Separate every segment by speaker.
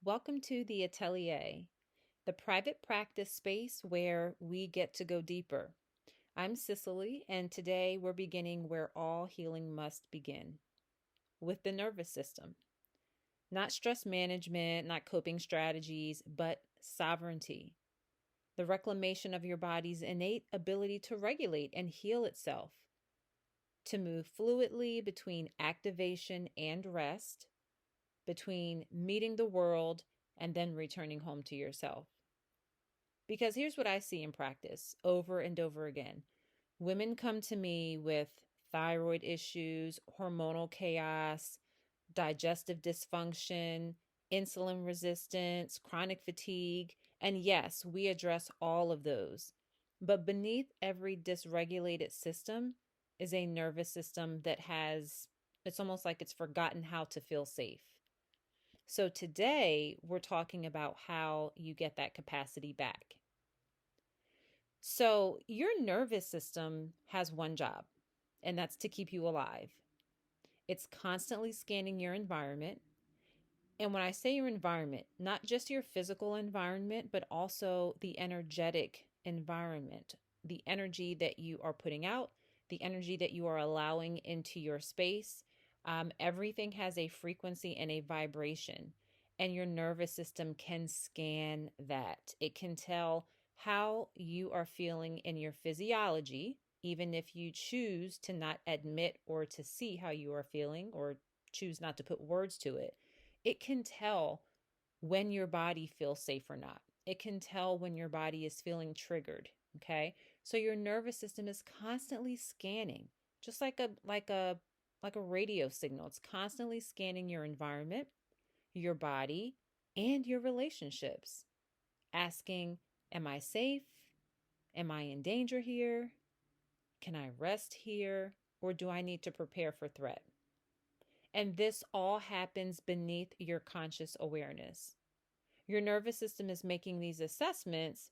Speaker 1: Welcome to the Atelier, the private practice space where we get to go deeper. I'm Cicely, and today we're beginning where all healing must begin with the nervous system. Not stress management, not coping strategies, but sovereignty. The reclamation of your body's innate ability to regulate and heal itself, to move fluidly between activation and rest, between meeting the world and then returning home to yourself. Because here's what I see in practice over and over again. Women come to me with thyroid issues, hormonal chaos, digestive dysfunction, insulin resistance, chronic fatigue. And yes, we address all of those. But beneath every dysregulated system is a nervous system that it's almost like it's forgotten how to feel safe. So today we're talking about how you get that capacity back. So your nervous system has one job, and that's to keep you alive. It's constantly scanning your environment. And when I say your environment, not just your physical environment, but also the energetic environment, the energy that you are putting out, the energy that you are allowing into your space. Everything has a frequency and a vibration, and your nervous system can scan that. It can tell how you are feeling in your physiology, even if you choose to not admit or to see how you are feeling or choose not to put words to it. It can tell when your body feels safe or not. It can tell when your body is feeling triggered. Okay. So your nervous system is constantly scanning, just like a radio signal. It's constantly scanning your environment, your body, and your relationships, asking, am I safe? Am I in danger here? Can I rest here? Or do I need to prepare for threat? And this all happens beneath your conscious awareness. Your nervous system is making these assessments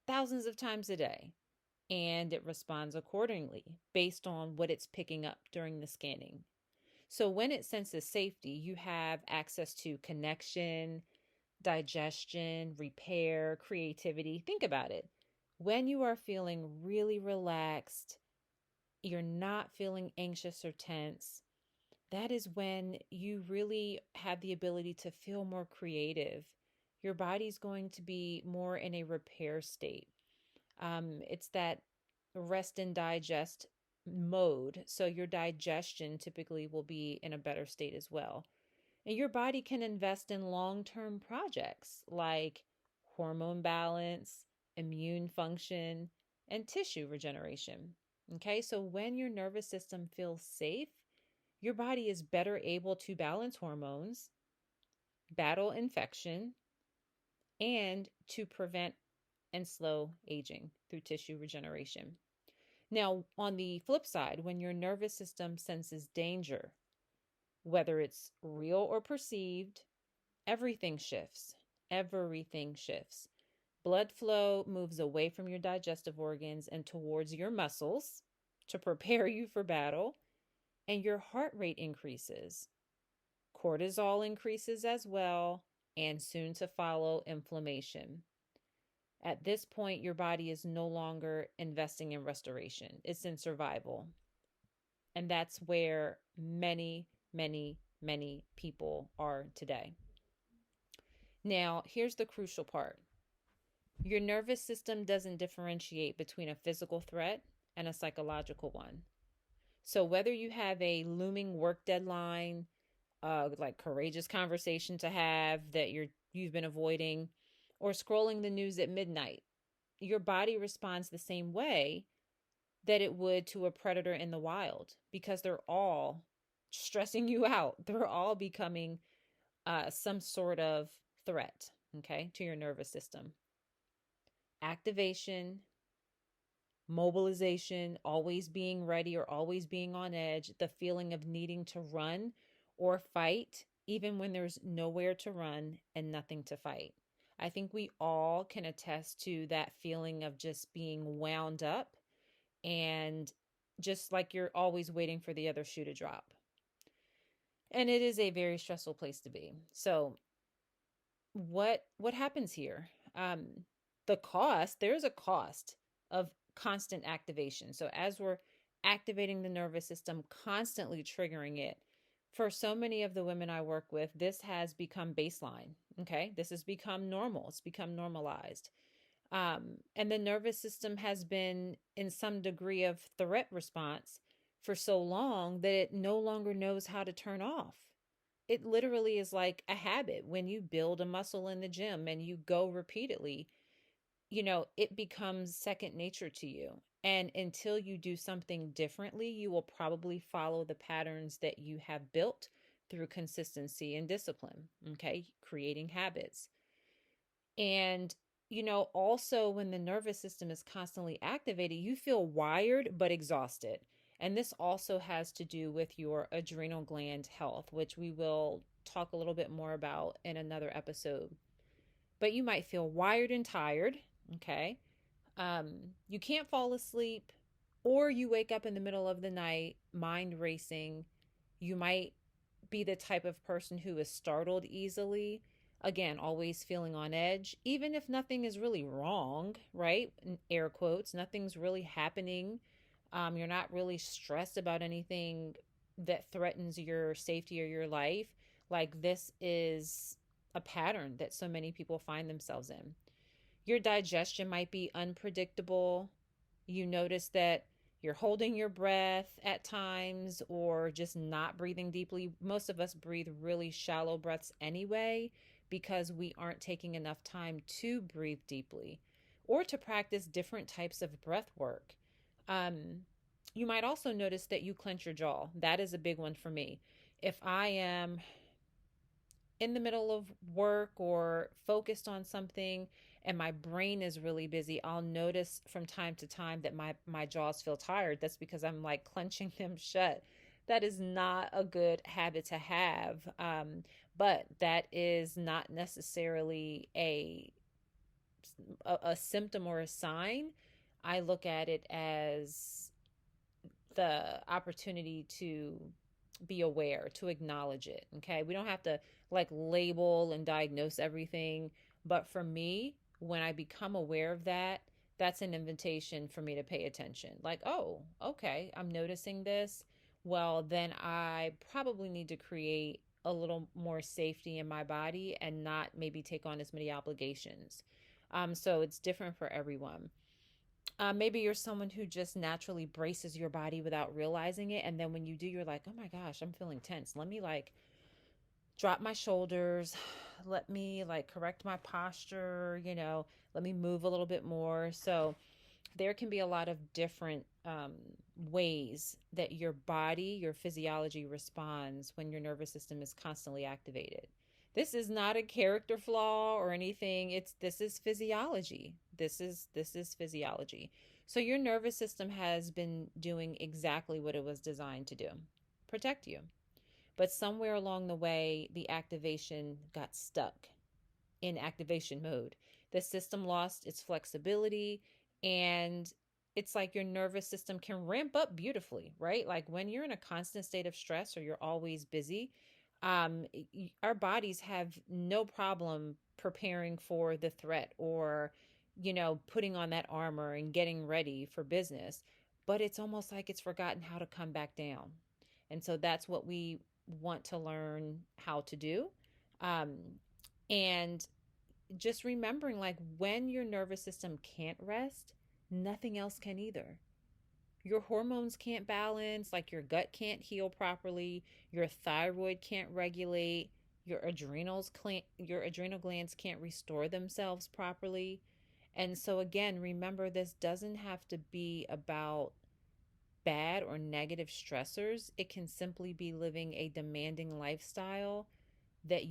Speaker 1: thousands of times a day, and it responds accordingly based on what it's picking up during the scanning. So when it senses safety, you have access to connection, digestion, repair, creativity. Think about it. When you are feeling really relaxed, you're not feeling anxious or tense, that is when you really have the ability to feel more creative. Your body's going to be more in a repair state. It's that rest and digest mode. So your digestion typically will be in a better state as well. And your body can invest in long-term projects like hormone balance, immune function, and tissue regeneration. Okay, so when your nervous system feels safe, your body is better able to balance hormones, battle infection, and to prevent and slow aging through tissue regeneration. Now, on the flip side, when your nervous system senses danger, whether it's real or perceived, everything shifts. Everything shifts. Blood flow moves away from your digestive organs and towards your muscles to prepare you for battle, and your heart rate increases. Cortisol increases as well, and soon to follow inflammation. At this point, your body is no longer investing in restoration, it's in survival. And that's where many, many, many people are today. Now, here's the crucial part. Your nervous system doesn't differentiate between a physical threat and a psychological one. So whether you have a looming work deadline, like courageous conversation to have that you've been avoiding, or scrolling the news at midnight, your body responds the same way that it would to a predator in the wild because they're all stressing you out. They're all becoming some sort of threat, okay, to your nervous system. Activation, mobilization, always being ready or always being on edge, the feeling of needing to run or fight, even when there's nowhere to run and nothing to fight. I think we all can attest to that feeling of just being wound up and just like you're always waiting for the other shoe to drop. And it is a very stressful place to be. So what happens here? Um, the cost, there's a cost of constant activation. So as we're activating the nervous system, constantly triggering it, for so many of the women I work with, this has become baseline. Okay. This has become normal. It's become normalized. And the nervous system has been in some degree of threat response for so long that it no longer knows how to turn off. It literally is like a habit. When you build a muscle in the gym and you go repeatedly, it becomes second nature to you. And until you do something differently, you will probably follow the patterns that you have built through consistency and discipline. Okay. Creating habits. And, also when the nervous system is constantly activated, you feel wired but exhausted. And this also has to do with your adrenal gland health, which we will talk a little bit more about in another episode. But you might feel wired and tired. Okay. You can't fall asleep, or you wake up in the middle of the night, mind racing. You might be the type of person who is startled easily. Again, always feeling on edge, even if nothing is really wrong, right? In air quotes, nothing's really happening. You're not really stressed about anything that threatens your safety or your life. Like, this is a pattern that so many people find themselves in. Your digestion might be unpredictable. You notice that you're holding your breath at times or just not breathing deeply. Most of us breathe really shallow breaths anyway because we aren't taking enough time to breathe deeply or to practice different types of breath work. Um, you might also notice that you clench your jaw. That is a big one for me. If I am in the middle of work or focused on something and my brain is really busy, I'll notice from time to time that my jaws feel tired. That's because I'm like clenching them shut. That is not a good habit to have. But that is not necessarily a symptom or a sign. I look at it as the opportunity to be aware, to acknowledge it. Okay. We don't have to like label and diagnose everything. But for me, when I become aware of that, that's an invitation for me to pay attention. Like, oh, okay, I'm noticing this. Well, then I probably need to create a little more safety in my body and not maybe take on as many obligations. So it's different for everyone. Maybe you're someone who just naturally braces your body without realizing it. And then when you do, you're like, oh my gosh, I'm feeling tense. Let me like drop my shoulders. Let me like correct my posture, let me move a little bit more. So there can be a lot of different ways that your body, your physiology responds when your nervous system is constantly activated. This is not a character flaw or anything. This is physiology. This is physiology. So your nervous system has been doing exactly what it was designed to do. Protect you. But somewhere along the way, the activation got stuck in activation mode. The system lost its flexibility, and it's like your nervous system can ramp up beautifully, right? Like when you're in a constant state of stress or you're always busy, um, our bodies have no problem preparing for the threat or, putting on that armor and getting ready for business. But it's almost like it's forgotten how to come back down. And so that's what we want to learn how to do. Um, and just remembering like when your nervous system can't rest, nothing else can either. Your hormones can't balance, like your gut can't heal properly, your thyroid can't regulate, your adrenal glands can't restore themselves properly. And so again, remember this doesn't have to be about bad or negative stressors. It can simply be living a demanding lifestyle that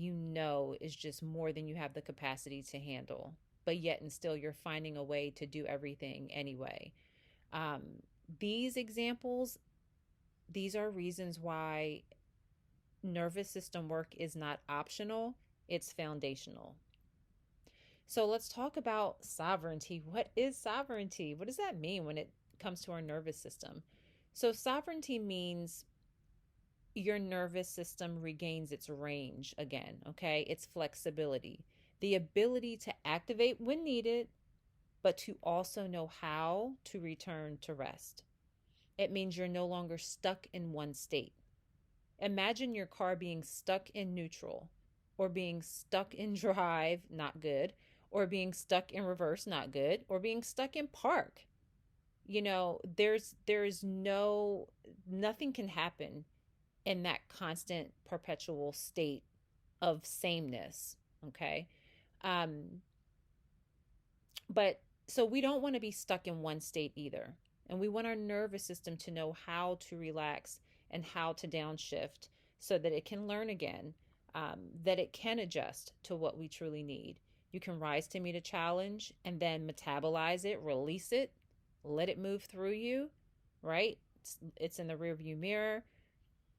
Speaker 1: is just more than you have the capacity to handle. But yet and still, you're finding a way to do everything anyway. Um, these examples, these are reasons why nervous system work is not optional, it's foundational. So let's talk about sovereignty. What is sovereignty? What does that mean when it comes to our nervous system? So, sovereignty means your nervous system regains its range again, okay? Its flexibility. the ability to activate when needed, but to also know how to return to rest. It means you're no longer stuck in one state. Imagine your car being stuck in neutral, or being stuck in drive, not good, or being stuck in reverse, not good, or being stuck in park. There's no nothing can happen in that constant perpetual state of sameness. Okay. um but so we don't want to be stuck in one state either, and we want our nervous system to know how to relax and how to downshift so that it can learn again, that it can adjust to what we truly need. You can rise to meet a challenge and then metabolize it, release it, let it move through you, right? It's in the rearview mirror.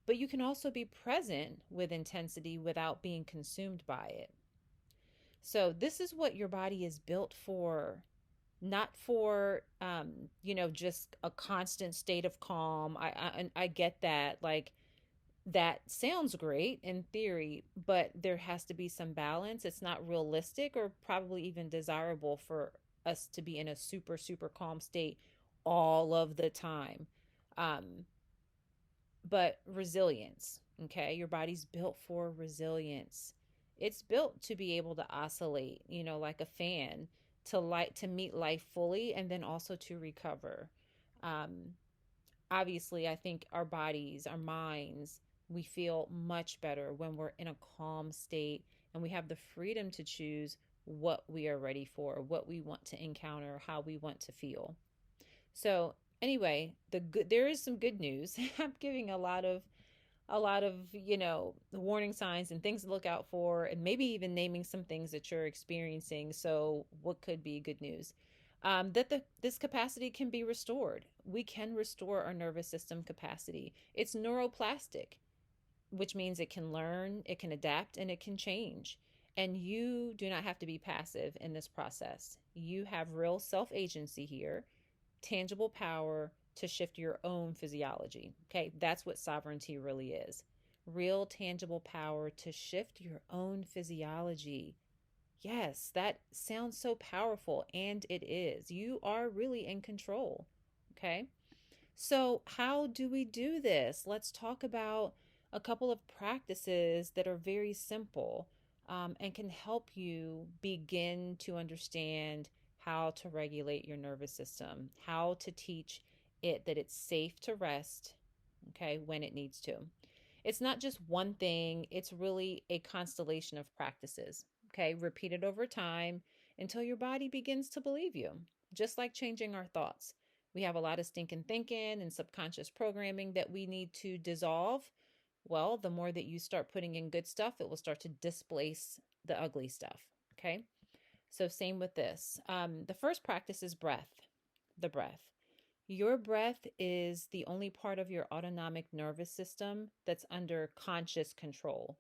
Speaker 1: But you can also be present with intensity without being consumed by it. So, this is what your body is built for, not for just a constant state of calm. I get that. Like, that sounds great in theory, but there has to be some balance. It's not realistic or probably even desirable for us to be in a super super calm state all of the time. um but resilience, okay? Your body's built for resilience. It's built to be able to oscillate, like a fan, to meet life fully and then also to recover. um Obviously, I think our bodies, our minds, we feel much better when we're in a calm state and we have the freedom to choose what we are ready for, what we want to encounter, how we want to feel. So, anyway, there is some good news. I'm giving a lot of warning signs and things to look out for, and maybe even naming some things that you're experiencing. So, what could be good news? This capacity can be restored. We can restore our nervous system capacity. It's neuroplastic, which means it can learn, it can adapt, and it can change. And you do not have to be passive in this process. You have real self agency here, tangible power to shift your own physiology. Okay, that's what sovereignty really is. Real tangible power to shift your own physiology. Yes, that sounds so powerful, and it is. You are really in control. Okay, so how do we do this? Let's talk about a couple of practices that are very simple, and can help you begin to understand how to regulate your nervous system, how to teach it that it's safe to rest, okay, when it needs to. It's not just one thing, it's really a constellation of practices. Okay, repeat it over time until your body begins to believe you, just like changing our thoughts. We have a lot of stinking thinking and subconscious programming that we need to dissolve. Well, the more that you start putting in good stuff, it will start to displace the ugly stuff. Okay, so same with this. The first practice is the breath. Your breath is the only part of your autonomic nervous system that's under conscious control,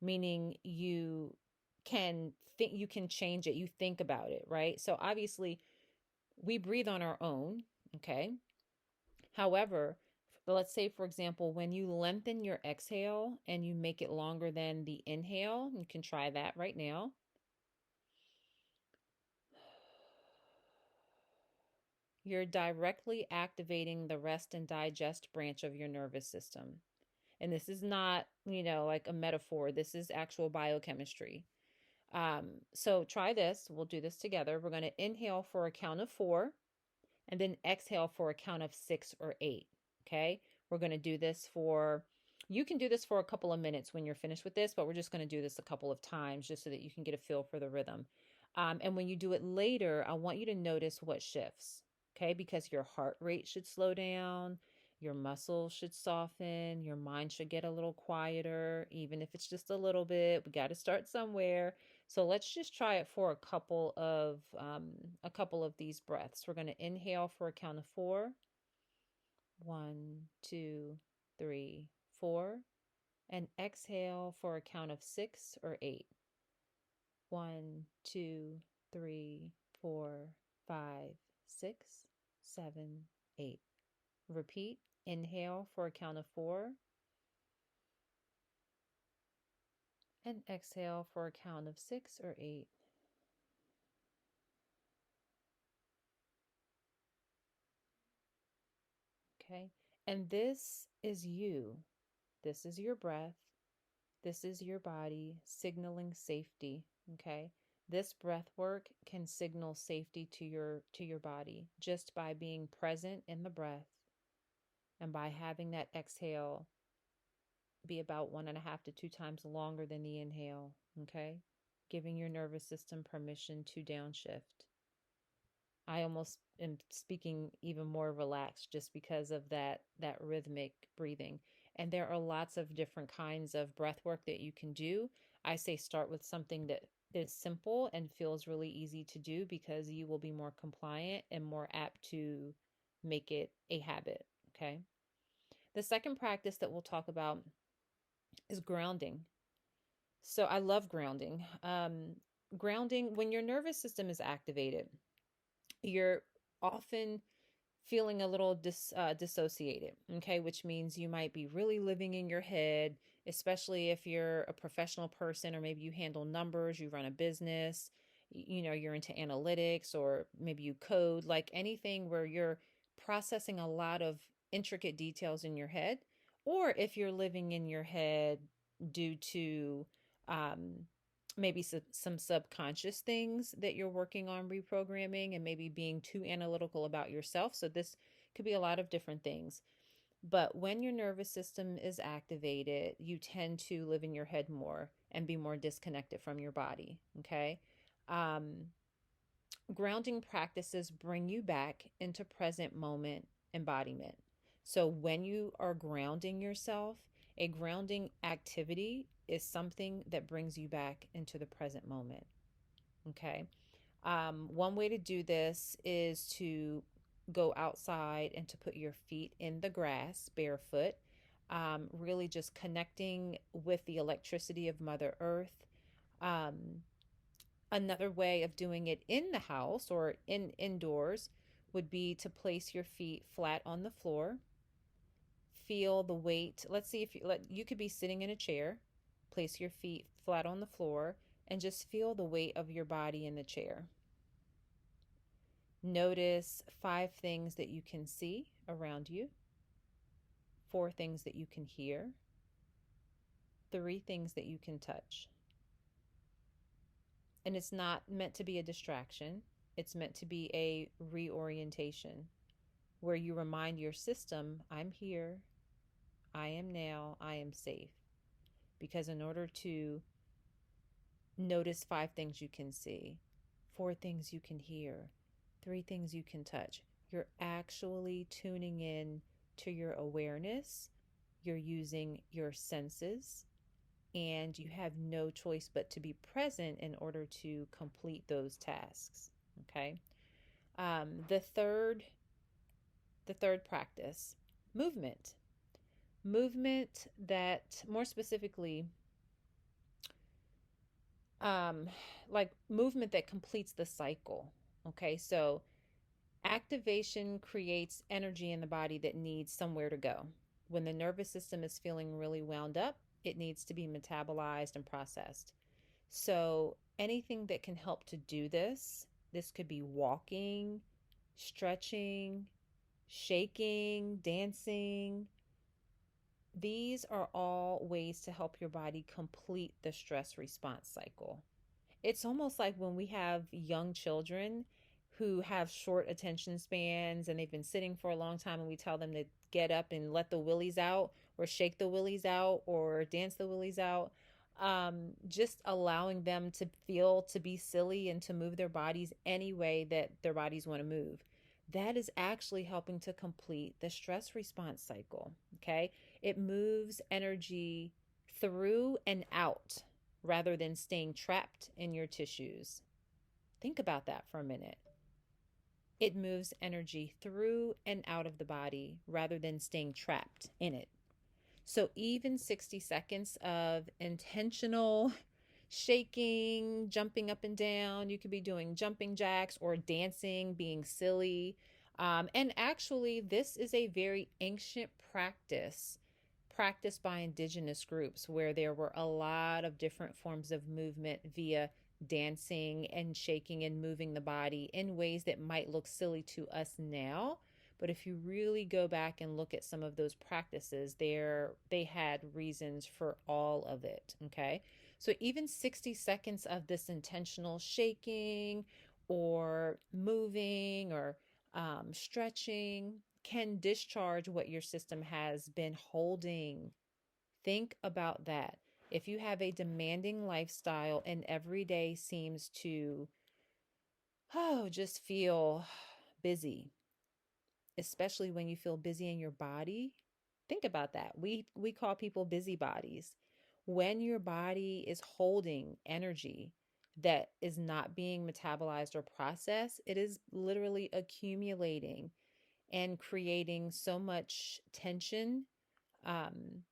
Speaker 1: meaning you can change it, you think about it, right? So obviously we breathe on our own, okay? However, let's say for example, when you lengthen your exhale and you make it longer than the inhale, you can try that right now. You're directly activating the rest and digest branch of your nervous system. And this is not, like a metaphor. This is actual biochemistry. So try this. We'll do this together. We're going to inhale for a count of 4 and then exhale for a count of 6 or 8. Okay. We're going to do this you can do this for a couple of minutes when you're finished with this, but we're just going to do this a couple of times just so that you can get a feel for the rhythm. And when you do it later, I want you to notice what shifts. Okay. Because your heart rate should slow down. Your muscles should soften. Your mind should get a little quieter, even if it's just a little bit. We got to start somewhere. So let's just try it for a couple of these breaths. We're going to inhale for a count of 4. 1, 2, 3, 4. And exhale for a count of 6 or 8. 1, 2, 3, 4, 5, 6, 7, 8. Repeat. Inhale for a count of 4. And exhale for a count of 6 or 8. Okay. And this is you. This is your breath. This is your body signaling safety. Okay. This breath work can signal safety to your body just by being present in the breath and by having that exhale be about 1.5 to 2 times longer than the inhale. Okay. Giving your nervous system permission to downshift. I almost am speaking even more relaxed just because of that rhythmic breathing. And there are lots of different kinds of breath work that you can do. I say start with something that is simple and feels really easy to do because you will be more compliant and more apt to make it a habit. Okay. The second practice that we'll talk about is grounding. So I love grounding. Grounding, when your nervous system is activated, you're often feeling a little dissociated, okay, which means you might be really living in your head, especially if you're a professional person or maybe you handle numbers, you run a business, you're into analytics or maybe you code, like anything where you're processing a lot of intricate details in your head, or if you're living in your head due to um, maybe some subconscious things that you're working on reprogramming and maybe being too analytical about yourself. So this could be a lot of different things. But when your nervous system is activated, you tend to live in your head more and be more disconnected from your body. Okay. Um, Grounding practices bring you back into present moment embodiment. So when you are grounding yourself, a grounding activity is something that brings you back into the present moment. Okay. One way to do this is to go outside and to put your feet in the grass barefoot, really just connecting with the electricity of Mother Earth. Um, Another way of doing it in the house or indoors would be to place your feet flat on the floor. Feel the weight. Let's see if you could be sitting in a chair. Place your feet flat on the floor and just feel the weight of your body in the chair. Notice 5 things that you can see around you, 4 things that you can hear, 3 things that you can touch. And it's not meant to be a distraction. It's meant to be a reorientation where you remind your system, I'm here, I am now, I am safe. Because in order to notice 5 things you can see, 4 things you can hear, 3 things you can touch, you're actually tuning in to your awareness. You're using your senses, and you have no choice but to be present in order to complete those tasks. Okay. The third practice, movement. Movement that more specifically, um, like movement that completes the cycle. Okay, so activation creates energy in the body that needs somewhere to go. When the nervous system is feeling really wound up, it needs to be metabolized and processed. So anything that can help to do this could be walking, stretching, shaking, dancing. These are all ways to help your body complete the stress response cycle. It's almost like when we have young children who have short attention spans and they've been sitting for a long time and we tell them to get up and let the willies out or shake the willies out or dance the willies out. Just allowing them to feel to be silly and to move their bodies any way that their bodies want to move. That is actually helping to complete the stress response cycle. Okay. It moves energy through and out rather than staying trapped in your tissues. Think about that for a minute. It moves energy through and out of the body rather than staying trapped in it. So even 60 seconds of intentional shaking, jumping up and down, you could be doing jumping jacks or dancing, being silly. And actually, this is a very ancient practiced by indigenous groups where there were a lot of different forms of movement via dancing and shaking and moving the body in ways that might look silly to us now. But if you really go back and look at some of those practices, they had reasons for all of it. Okay. So even 60 seconds of this intentional shaking or moving or stretching can discharge what your system has been holding. Think about that. If you have a demanding lifestyle and every day seems to, just feel busy, especially when you feel busy in your body, think about that. We call people busybodies. When your body is holding energy that is not being metabolized or processed, it is literally accumulating and creating so much tension, um,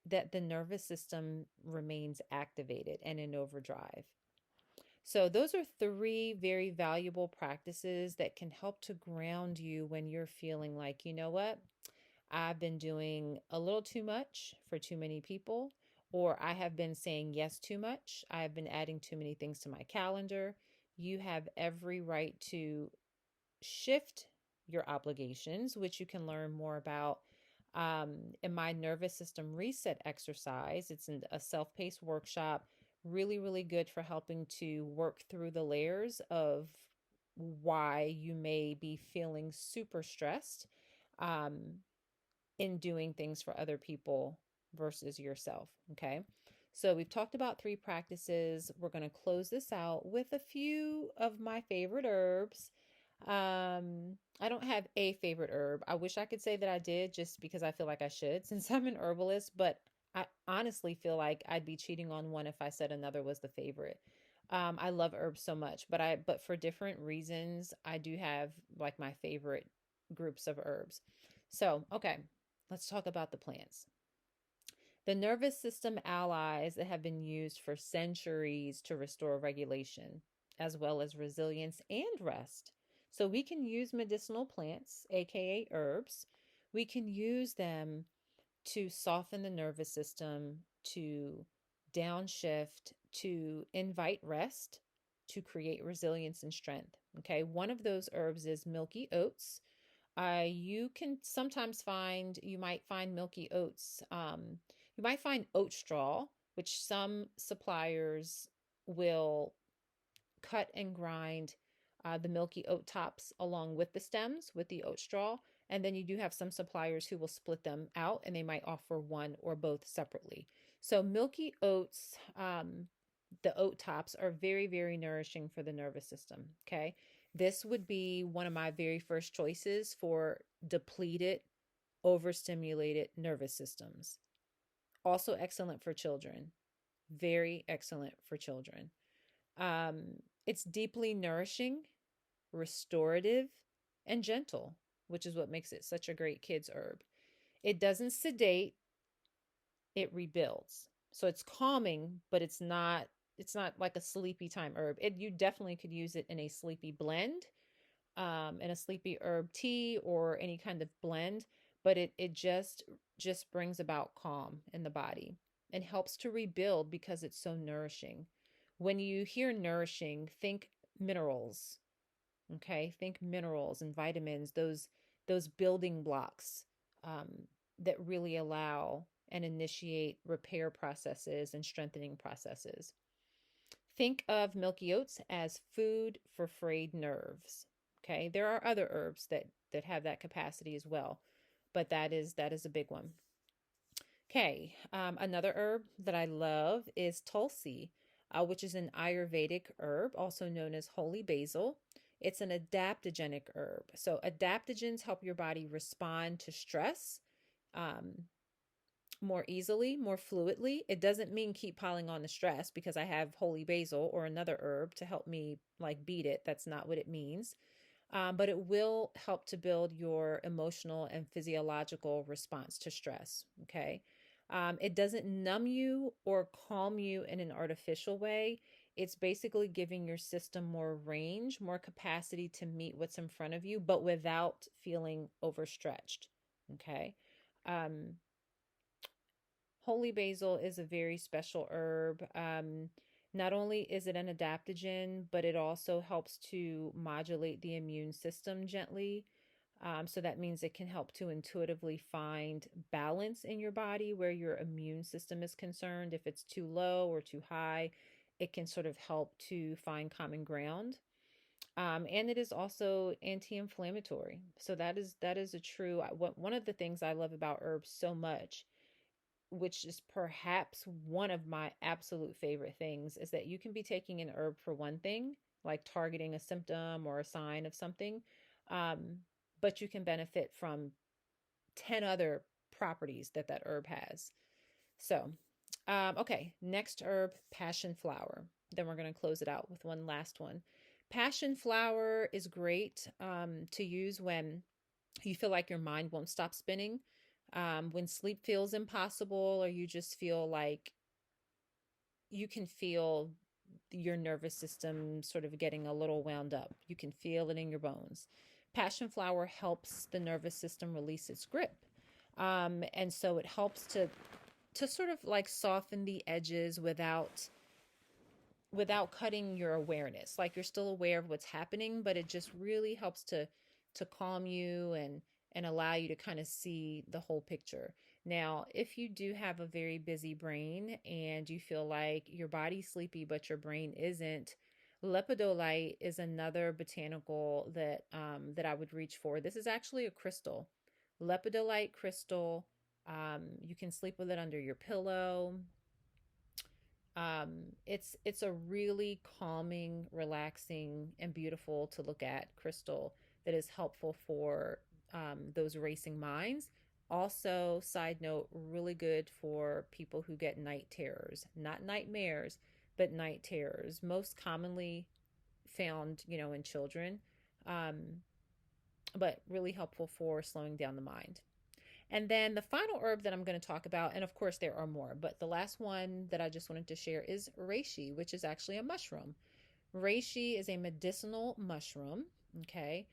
Speaker 1: that the nervous system remains activated and in overdrive. So, those are three very valuable practices that can help to ground you when you're feeling like, you know what, I've been doing a little too much for too many people, or I have been saying yes too much. I have been adding too many things to my calendar. You have every right to shift your obligations, which you can learn more about in my nervous system reset exercise. It's in a self paced workshop, really, really good for helping to work through the layers of why you may be feeling super stressed um, in doing things for other people versus yourself. Okay. So we've talked about three practices. We're going to close this out with a few of my favorite herbs. I don't have a favorite herb. I wish I could say that I did just because I feel like I should since I'm an herbalist, but I honestly feel like I'd be cheating on one if I said another was the favorite. I love herbs so much, but for different reasons, I do have like my favorite groups of herbs. So, okay, let's talk about the plants. The nervous system allies that have been used for centuries to restore regulation, as well as resilience and rest. So we can use medicinal plants, aka herbs. We can use them to soften the nervous system, to downshift, to invite rest, to create resilience and strength. Okay, one of those herbs is milky oats. You can sometimes you might find milky oats. You might find oat straw, which some suppliers will cut and grind the milky oat tops along with the stems with the oat straw. And then you do have some suppliers who will split them out and they might offer one or both separately. So, milky oats, the oat tops are very, very nourishing for the nervous system. Okay. This would be one of my very first choices for depleted, overstimulated nervous systems. Also excellent for children. Very excellent for children. It's deeply nourishing, restorative, and gentle, which is what makes it such a great kids herb. It doesn't sedate, it rebuilds. So it's calming, but it's not like a sleepy time herb. You definitely could use it in a sleepy blend, in a sleepy herb tea or any kind of blend, but it just brings about calm in the body and helps to rebuild because it's so nourishing. When you hear nourishing, think minerals. Okay, think minerals and vitamins, those building blocks um, that really allow and initiate repair processes and strengthening processes. Think of milky oats as food for frayed nerves. Okay, there are other herbs that have that capacity as well, but that is a big one. Okay, another herb that I love is Tulsi, which is an Ayurvedic herb, also known as holy basil. It's an adaptogenic herb. So, adaptogens help your body respond to stress um, more easily, more fluidly. It doesn't mean keep piling on the stress because I have holy basil or another herb to help me like beat it. That's not what it means. But it will help to build your emotional and physiological response to stress. Okay. It doesn't numb you or calm you in an artificial way. It's basically giving your system more range, more capacity to meet what's in front of you, but without feeling overstretched. Okay. Um, Holy basil is a very special herb. Not only is it an adaptogen, but it also helps to modulate the immune system gently. So that means it can help to intuitively find balance in your body where your immune system is concerned. If it's too low or too high, it can sort of help to find common ground. And it is also anti-inflammatory. So that is a true. One of the things I love about herbs so much, which is perhaps one of my absolute favorite things, is that you can be taking an herb for one thing, like targeting a symptom or a sign of something, um, but you can benefit from 10 other properties that that herb has. So, okay, next herb, passion flower. Then we're going to close it out with one last one. Passion flower is great to use when you feel like your mind won't stop spinning, when sleep feels impossible, or you just feel like you can feel your nervous system sort of getting a little wound up. You can feel it in your bones. Passion flower helps the nervous system release its grip. And so it helps to sort of like soften the edges without cutting your awareness. Like you're still aware of what's happening, but it just really helps to calm you and allow you to kind of see the whole picture. Now, if you do have a very busy brain and you feel like your body's sleepy but your brain isn't, lepidolite is another botanical that I would reach for. This is actually a crystal, lepidolite crystal. You can sleep with it under your pillow. It's a really calming, relaxing, and beautiful to look at crystal that is helpful for those racing minds. Also, side note, really good for people who get night terrors, not nightmares, but night terrors, most commonly found, in children, um, but really helpful for slowing down the mind. And then the final herb that I'm going to talk about, and of course there are more, but the last one that I just wanted to share is reishi, which is actually a mushroom. Reishi is a medicinal mushroom. Okay.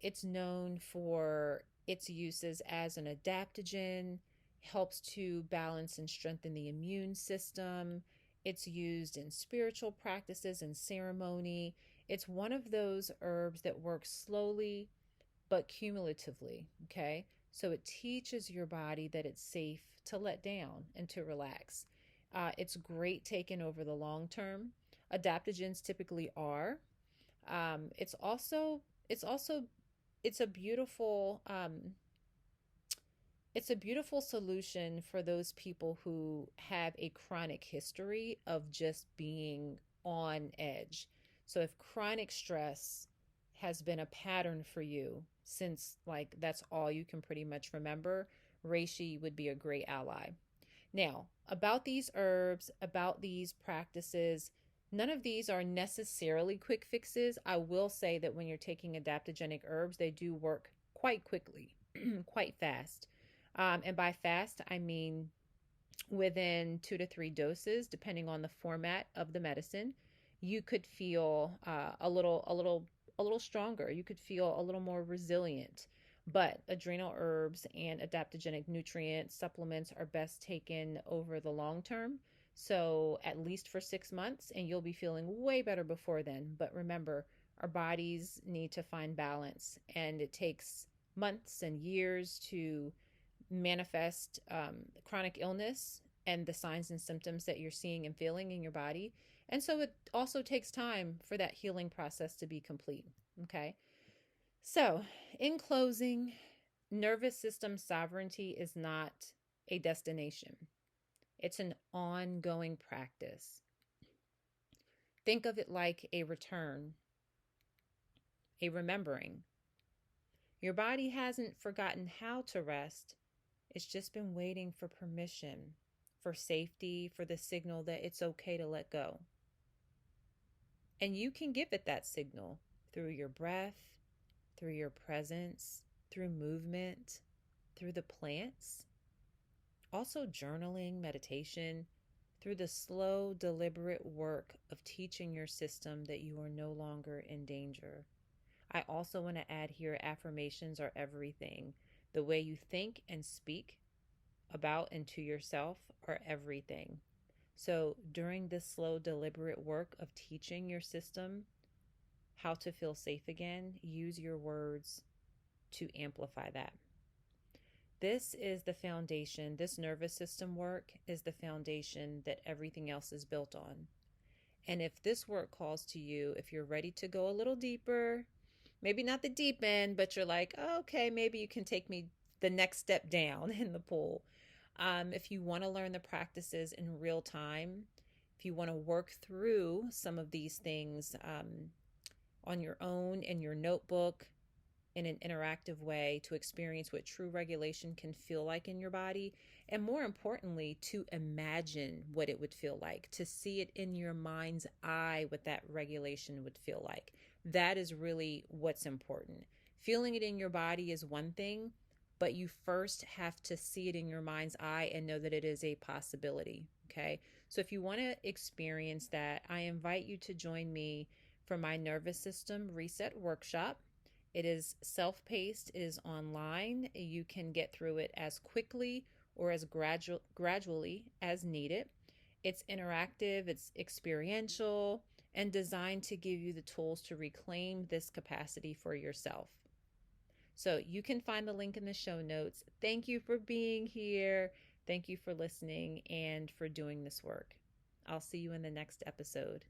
Speaker 1: It's known for its uses as an adaptogen, helps to balance and strengthen the immune system. It's used in spiritual practices and ceremony. It's one of those herbs that works slowly but cumulatively. Okay. So it teaches your body that it's safe to let down and to relax. It's great taken over the long term. Adaptogens typically are. It's also it's also it's a beautiful it's a beautiful solution for those people who have a chronic history of just being on edge. So if chronic stress has been a pattern for you since like that's all you can pretty much remember, reishi would be a great ally. Now, about these herbs, about these practices, none of these are necessarily quick fixes. I will say that when you're taking adaptogenic herbs, they do work quite quickly, quite fast. And by fast, I mean within 2 to 3 doses, depending on the format of the medicine, you could feel a little stronger. You could feel a little more resilient. But adrenal herbs and adaptogenic nutrient supplements are best taken over the long term. So at least for 6 months, and you'll be feeling way better before then. But remember, our bodies need to find balance, and it takes months and years to manifest chronic illness and the signs and symptoms that you're seeing and feeling in your body. And so it also takes time for that healing process to be complete. Okay. So, in closing, nervous system sovereignty is not a destination, it's an ongoing practice. Think of it like a return, a remembering. Your body hasn't forgotten how to rest, it's just been waiting for permission, for safety, for the signal that it's okay to let go. And you can give it that signal through your breath, through your presence, through movement, through the plants, also journaling, meditation, through the slow, deliberate work of teaching your system that you are no longer in danger. I also want to add here affirmations are everything. The way you think and speak about and to yourself are everything. So, during this slow, deliberate work of teaching your system how to feel safe again, use your words to amplify that. This is the foundation. This nervous system work is the foundation that everything else is built on. And if this work calls to you, if you're ready to go a little deeper, maybe not the deep end, but you're like, oh, okay, maybe you can take me the next step down in the pool. If you want to learn the practices in real time, if you want to work through some of these things on your own in your notebook in an interactive way to experience what true regulation can feel like in your body, and more importantly, to imagine what it would feel like, to see it in your mind's eye what that regulation would feel like. That is really what's important. Feeling it in your body is one thing, but you first have to see it in your mind's eye and know that it is a possibility. Okay. So if you want to experience that, I invite you to join me for my nervous system reset workshop. It is self-paced, it is online. You can get through it as quickly or as gradually as needed. It's interactive, it's experiential, and designed to give you the tools to reclaim this capacity for yourself. So you can find the link in the show notes. Thank you for being here. Thank you for listening and for doing this work. I'll see you in the next episode.